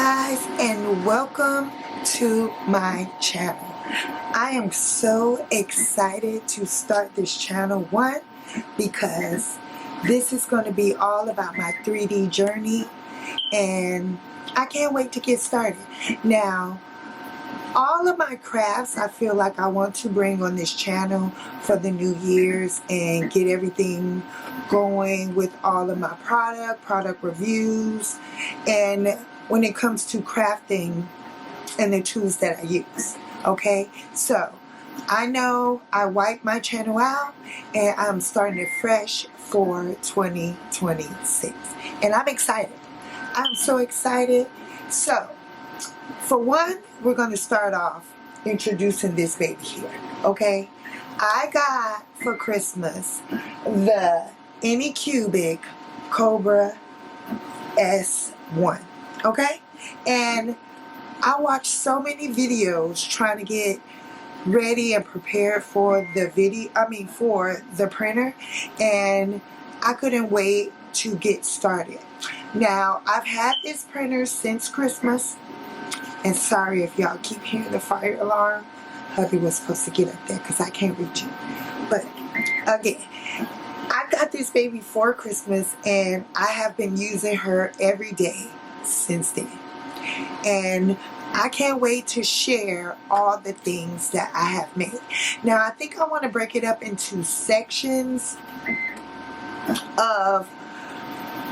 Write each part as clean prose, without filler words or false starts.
guys, and welcome to my channel. I am so excited to start this channel, one, because this is going to be all about my 3D journey, and I can't wait to get started. Now, all of my crafts I feel like I want to bring on this channel for the New Year's and get everything going with all of my product reviews, and when it comes to crafting and the tools that I use. Okay, so I know I wiped my channel out and I'm starting it fresh for 2026, and I'm excited. I'm so excited. So for one, we're going to start off introducing this baby here. Okay, I got for Christmas the AnyCubic Kobra S1. Okay, and I watched so many videos trying to get ready and prepared for the for the printer, and I couldn't wait to get started. Now, I've had this printer since Christmas, and sorry if y'all keep hearing the fire alarm. Hubby was supposed to get up there because I can't reach it. But again, I got this baby for Christmas, and I have been using her every day since then. And I can't wait to share all the things that I have made. Now, I think I want to break it up into sections of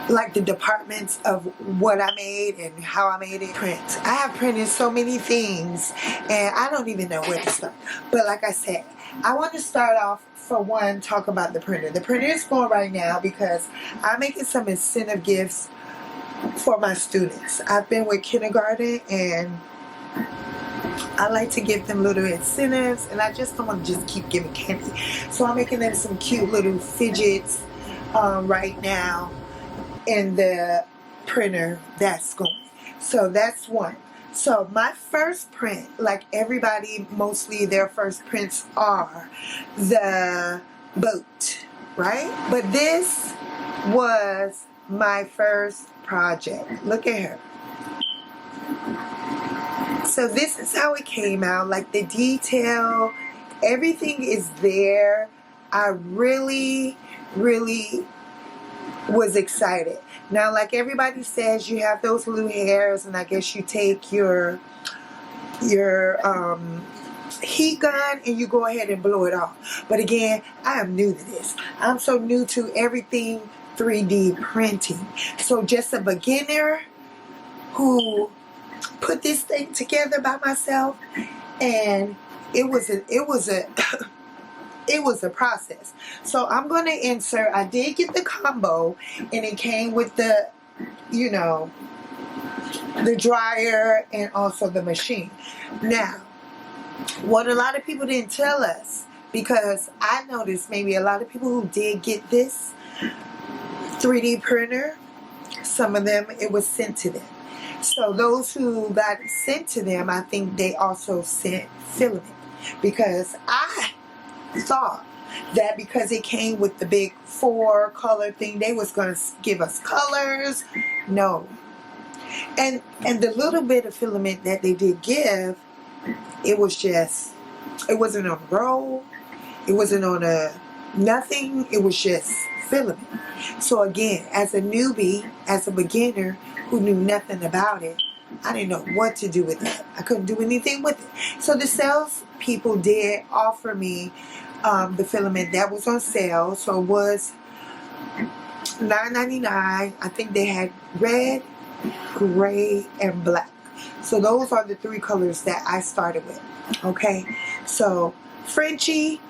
like the departments of what I made and how I made it. Print. I have printed so many things and I don't even know where to start. But like I said, I want to start off, for one, talk about the printer. The printer is going right now because I'm making some incentive gifts for my students. I've been with kindergarten and I like to give them little incentives, and I just don't want to just keep giving candy. So I'm making them some cute little fidgets right now in the printer that's going. So that's one. So my first print, like everybody, mostly their first prints are the boat, right? But this was my first project. Look at her. So this is how it came out. Like the detail, everything is there. I really was excited. Now, like everybody says, you have those little hairs, and I guess you take your heat gun and you go ahead and blow it off. But again, I am new to this. I'm so new to everything 3D printing. So just a beginner who put this thing together by myself, and it was a process. So I'm going to insert, I did get the combo, and it came with the, the dryer and also the machine. Now, what a lot of people didn't tell us, because I noticed maybe a lot of people who did get this 3D printer, some of them, it was sent to them. So those who got it sent to them, I think they also sent filament, because I thought that because it came with the big 4-color thing, they was going to give us colors. No. And the little bit of filament that they did give, it wasn't on a roll, it wasn't on a nothing, it was just filament. So again, as a newbie, as a beginner who knew nothing about it, I didn't know what to do with it. I couldn't do anything with it. So the sales people did offer me the filament that was on sale. So it was $9.99. I think they had red, gray, and black. So those are the 3 colors that I started with. Okay, so Frenchie,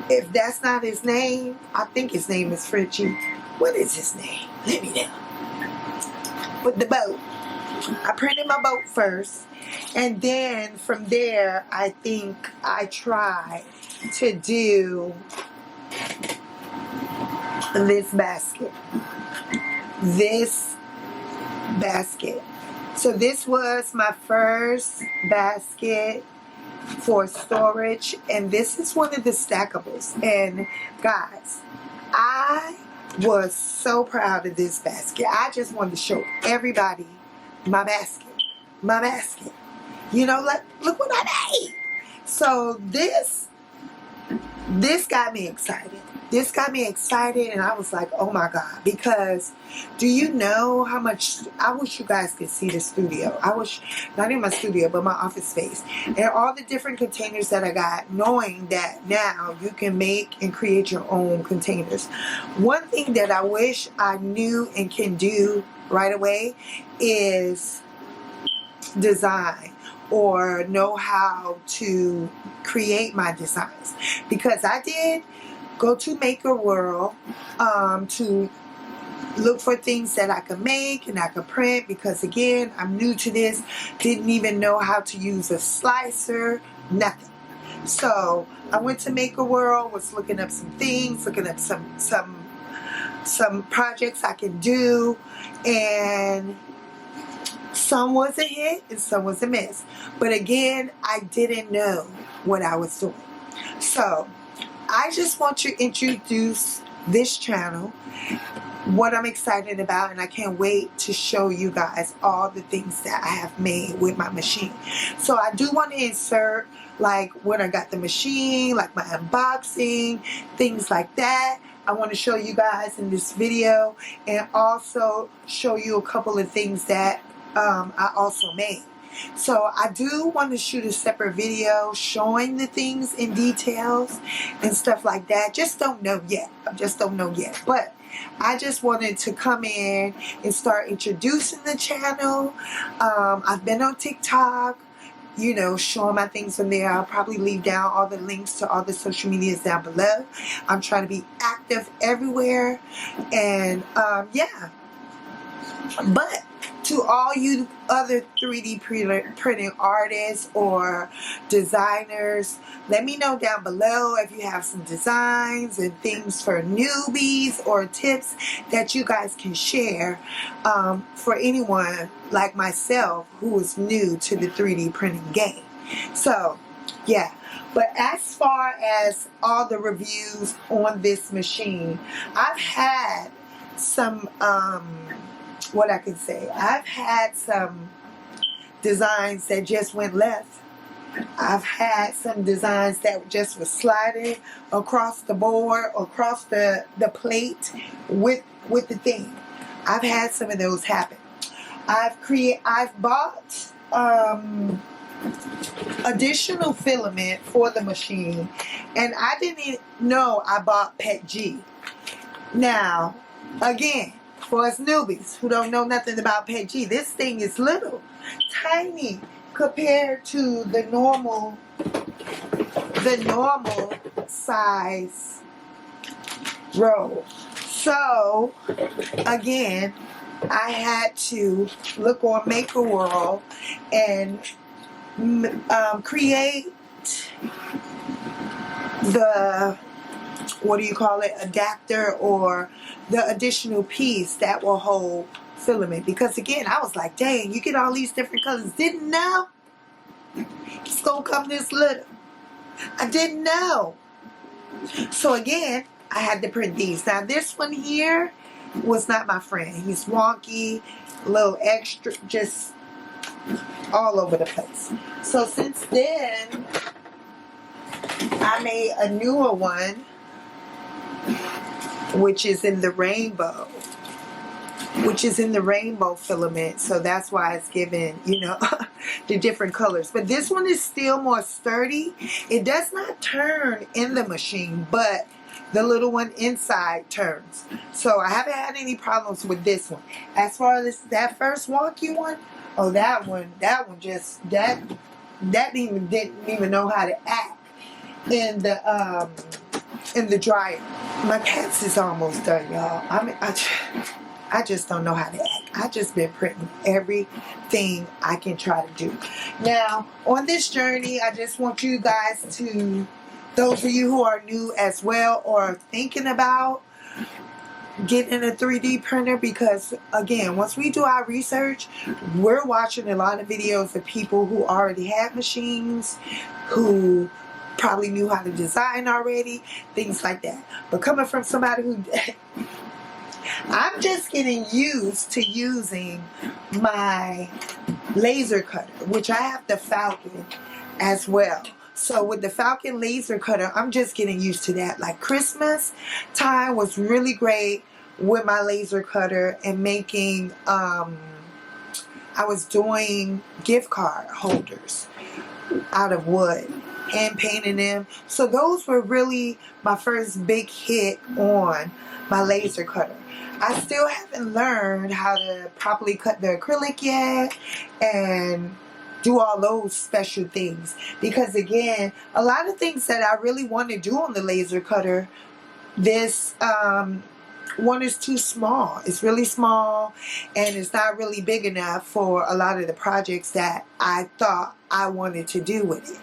if that's not his name, I think his name is Frenchie. What is his name? Let me know. With the boat, I printed my boat first, and then from there, I think I tried to do this basket. So this was my first basket for storage, and this is one of the stackables. And guys, I was so proud of this basket. I just wanted to show everybody my basket. my basket. You know, look what I made. So this got me excited. This got me excited, and I was like, oh my God, because do you know how much, I wish you guys could see the studio. I wish, not in my studio, but my office space. And all the different containers that I got, knowing that now you can make and create your own containers. One thing that I wish I knew and can do right away is design, or know how to create my designs, because I did go to Maker World to look for things that I could make and I could print, because again, I'm new to this, didn't even know how to use a slicer, nothing. So I went to Maker World, was looking up some things, looking up some projects I can do, and some was a hit and some was a miss. But again, I didn't know what I was doing. So I just want to introduce this channel, what I'm excited about, and I can't wait to show you guys all the things that I have made with my machine. So I do want to insert like when I got the machine, like my unboxing, things like that. I want to show you guys in this video, and also show you a couple of things that I also made. So I do want to shoot a separate video showing the things in details and stuff like that. Just don't know yet. I just don't know yet. But I just wanted to come in and start introducing the channel. I've been on TikTok, you know, showing my things on there. I'll probably leave down all the links to all the social medias down below. I'm trying to be active everywhere. And yeah. But to all you other 3D printing artists or designers, let me know down below if you have some designs and things for newbies or tips that you guys can share for anyone like myself who is new to the 3D printing game. So yeah, but as far as all the reviews on this machine, I've had some what I can say, I've had some designs that just went left. I've had some designs that just was sliding across the board, across the plate with the thing. I've had some of those happen. I've bought additional filament for the machine, and I didn't even know I bought Pet G. Now, again, for us newbies who don't know nothing about Pet G, this thing is little, tiny compared to the normal size roll. So again, I had to look on Maker World and create the, what do you call it, adapter, or the additional piece that will hold filament. Because again, I was like, dang, you get all these different colors. Didn't know it's gonna come this little. I didn't know. So again, I had to print these. Now this one here was not my friend. He's wonky, a little extra, just all over the place. So since then, I made a newer one, which is in the rainbow, filament. So that's why it's given, you know, the different colors. But this one is still more sturdy. It does not turn in the machine, but the little one inside turns. So I haven't had any problems with this one. As far as that first wonky one, oh, that one just, that didn't even know how to act in the dryer. My pants is almost done, y'all. I just don't know how to act. I just been printing everything I can try to do. Now, on this journey, I just want you guys to, those of you who are new as well, or thinking about getting a 3D printer, because again, once we do our research, we're watching a lot of videos of people who already have machines, who probably knew how to design already, things like that. But coming from somebody who I'm just getting used to using my laser cutter, which I have the Falcon as well. So with the Falcon laser cutter, I'm just getting used to that. Like Christmas time was really great with my laser cutter and making, I was doing gift card holders out of wood, hand painting them. So those were really my first big hit on my laser cutter. I still haven't learned how to properly cut the acrylic yet and do all those special things, because again, a lot of things that I really want to do on the laser cutter, this one is too small. It's really small and it's not really big enough for a lot of the projects that I thought I wanted to do with it.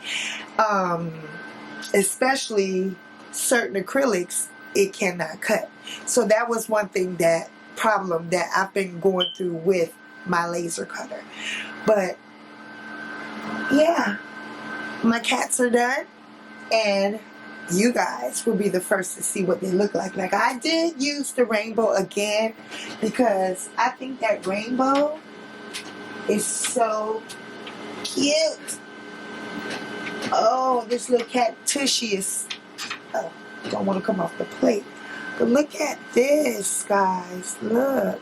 Especially certain acrylics it cannot cut. So that was one thing, that problem that I've been going through with my laser cutter. But yeah, my cats are done and you guys will be the first to see what they look like. Like, I did use the rainbow again because I think that rainbow is so cute. Oh, this little cat Tushy is, oh, don't want to come off the plate. But look at this, guys. Look.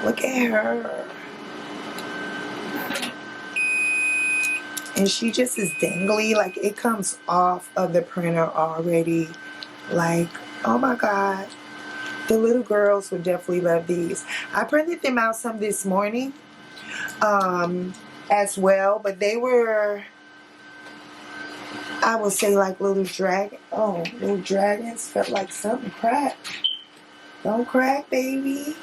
Look at her. And she just is dangly. Like, it comes off of the printer already. Like, oh my God. The little girls would definitely love these. I printed them out some this morning as well. But they were, I would say, like little dragon. Oh, little dragons. Felt like something cracked. Don't crack, baby.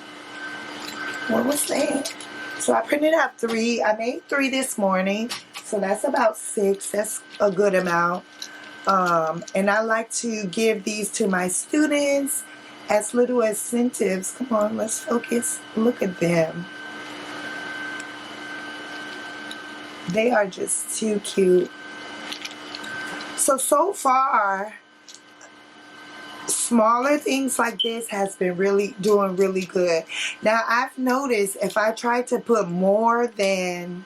What was that? So I printed out 3. I made 3 this morning. So that's about 6. That's a good amount. And I like to give these to my students as little incentives. Come on, let's focus. Look at them. They are just too cute. So far, smaller things like this has been doing really good. Now, I've noticed if I try to put more than,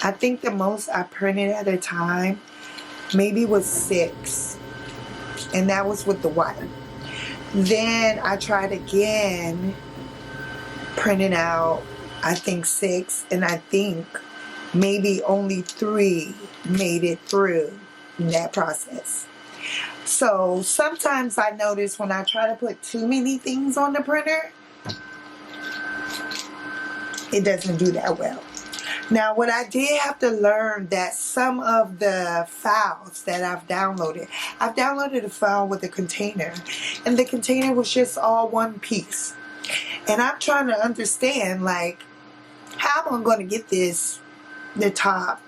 I think the most I printed at a time maybe was 6. And that was with the white. Then I tried again, printing out, I think 6. And I think maybe only 3 made it through that process. So sometimes I notice when I try to put too many things on the printer, it doesn't do that well. Now, what I did have to learn, that some of the files that I've downloaded a file with a container, and the container was just all one piece. And I'm trying to understand, like, how am I going to get the top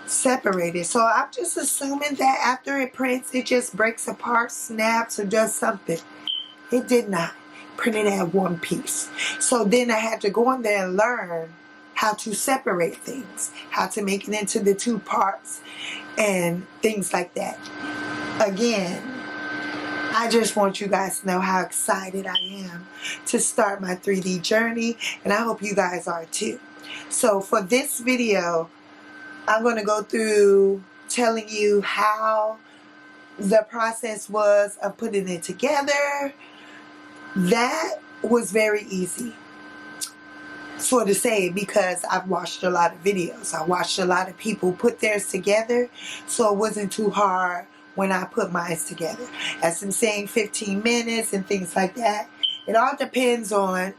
separated? So I'm just assuming that after it prints, it just breaks apart, snaps, or does something. It did not. Printed at one piece. So then I had to go in there and learn how to separate things, how to make it into the 2 parts, and things like that. Again, I just want you guys to know how excited I am to start my 3D journey, and I hope you guys are too. So for this video, I'm going to go through telling you how the process was of putting it together. That was very easy, so to say, because I've watched a lot of videos. I watched a lot of people put theirs together, so it wasn't too hard when I put mine together. As I'm saying, 15 minutes and things like that. It all depends on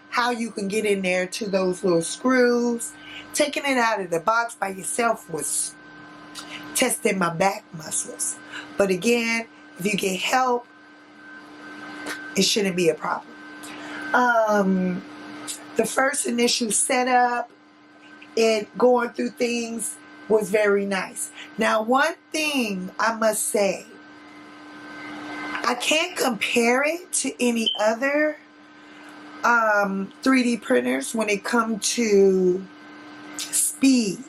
how you can get in there to those little screws. Taking it out of the box by yourself was testing my back muscles. But again, if you get help, it shouldn't be a problem. The first initial setup and going through things was very nice. Now, one thing I must say, I can't compare it to any other 3D printers when it comes to speed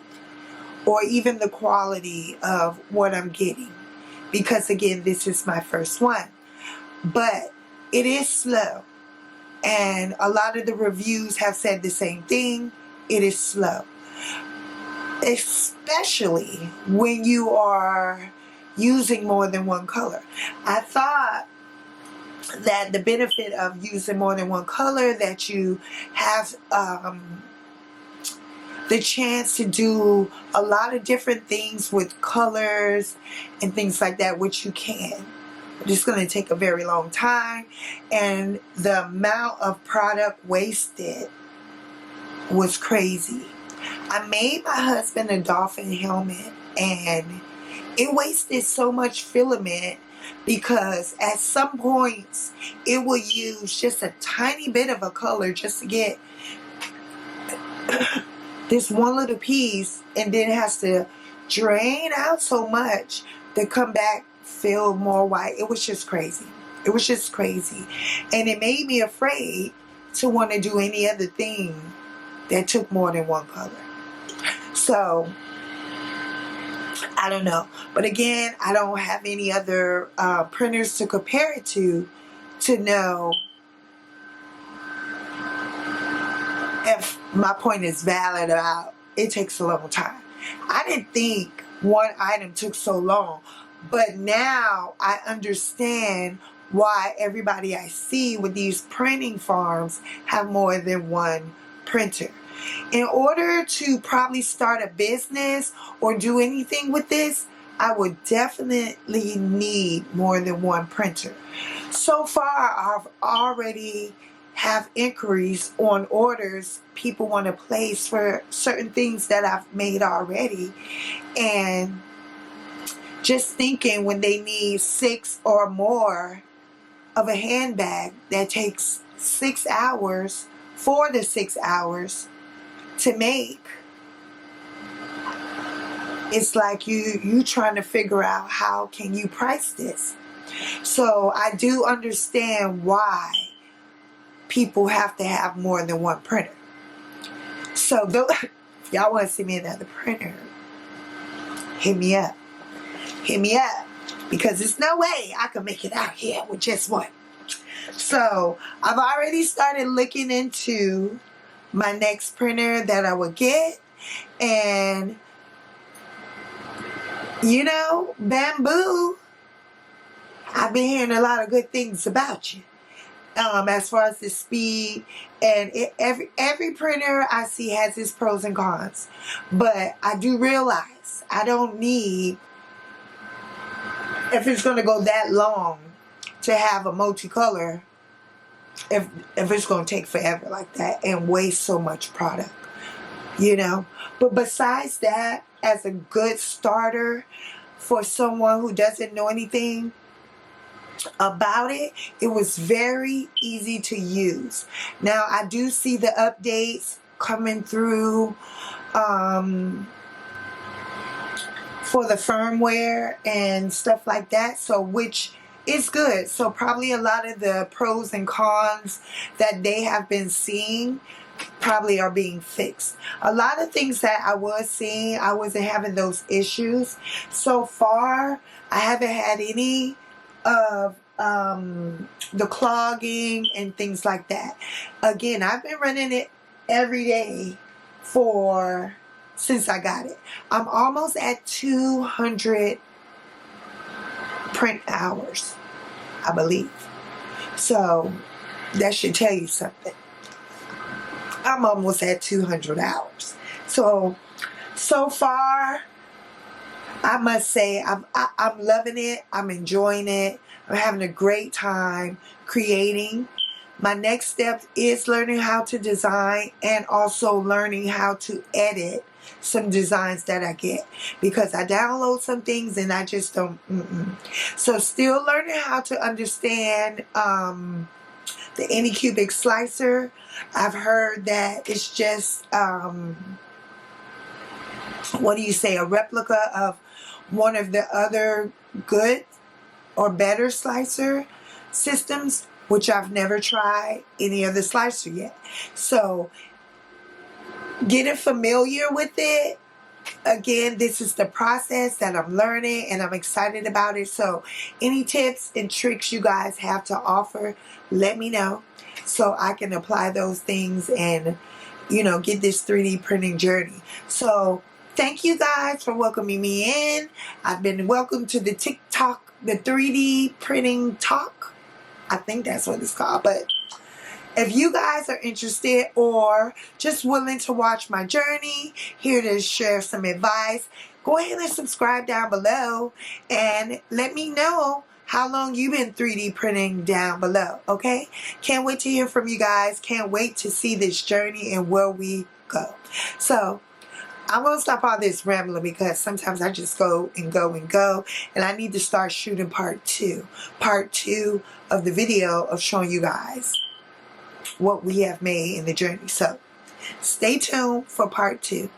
or even the quality of what I'm getting, because again, this is my first one. But it is slow. and a lot of the reviews have said the same thing. It is slow, especially when you are using more than one color. I thought that the benefit of using more than one color, that you have the chance to do a lot of different things with colors and things like that, which you can. But it's going to take a very long time, and the amount of product wasted was crazy. I made my husband a dolphin helmet, and it wasted so much filament because at some points it will use just a tiny bit of a color just to get this one little piece, and then it has to drain out so much to come back feel more white. It was just crazy. It was just crazy. And it made me afraid to want to do any other thing that took more than one color. So I don't know. But again, I don't have any other printers to compare it to know if my point is valid about it takes a long time. I didn't think one item took so long, but now I understand why everybody I see with these printing farms have more than one printer. In order to probably start a business or do anything with this, I would definitely need more than one printer. So far, I've already have inquiries on orders people want to place for certain things that I've made already. And just thinking when they need 6 or more of a handbag that takes 6 hours, 4 to 6 hours to make, it's like you trying to figure out how can you price this. So I do understand why people have to have more than one printer. So if y'all want to see me another printer, hit me up. Hit me up, because there's no way I can make it out here with just one. So I've already started looking into my next printer that I would get, and you know, Bamboo, I've been hearing a lot of good things about you. As far as the speed, and every printer I see has its pros and cons, but I do realize I don't need, if it's going to go that long, to have a multicolor, if it's going to take forever like that and waste so much product, you know. But besides that, as a good starter for someone who doesn't know anything about it, it was very easy to use. Now I do see the updates coming through for the firmware and stuff like that, so which is good. So probably a lot of the pros and cons that they have been seeing probably are being fixed. A lot of things that I was seeing, I wasn't having those issues. So far, I haven't had any of the clogging and things like that. Again, I've been running it every day since I got it. I'm almost at 200 print hours, I believe. So that should tell you something. I'm almost at 200 hours. So far, I must say I'm loving it. I'm enjoying it. I'm having a great time creating. My next step is learning how to design and also learning how to edit some designs that I get, because I download some things and I just don't. So still learning how to understand the AnyCubic slicer. I've heard that it's just what do you say, a replica of one of the other good or better slicer systems, which I've never tried any other slicer yet. So getting familiar with it Again, this is the process that I'm learning and I'm excited about it. So any tips and tricks you guys have to offer, let me know so I can apply those things and, you know, get this 3D printing journey. So thank you guys for welcoming me in. I've been welcomed to the TikTok, the 3D printing talk. I think that's what it's called. But if you guys are interested or just willing to watch my journey, here to share some advice, go ahead and subscribe down below and let me know how long you've been 3D printing down below, okay? Can't wait to hear from you guys. Can't wait to see this journey and where we go. So I'm going to stop all this rambling because sometimes I just go and go and go. And I need to start shooting part two. Part two of the video of showing you guys what we have made in the journey. So stay tuned for part two.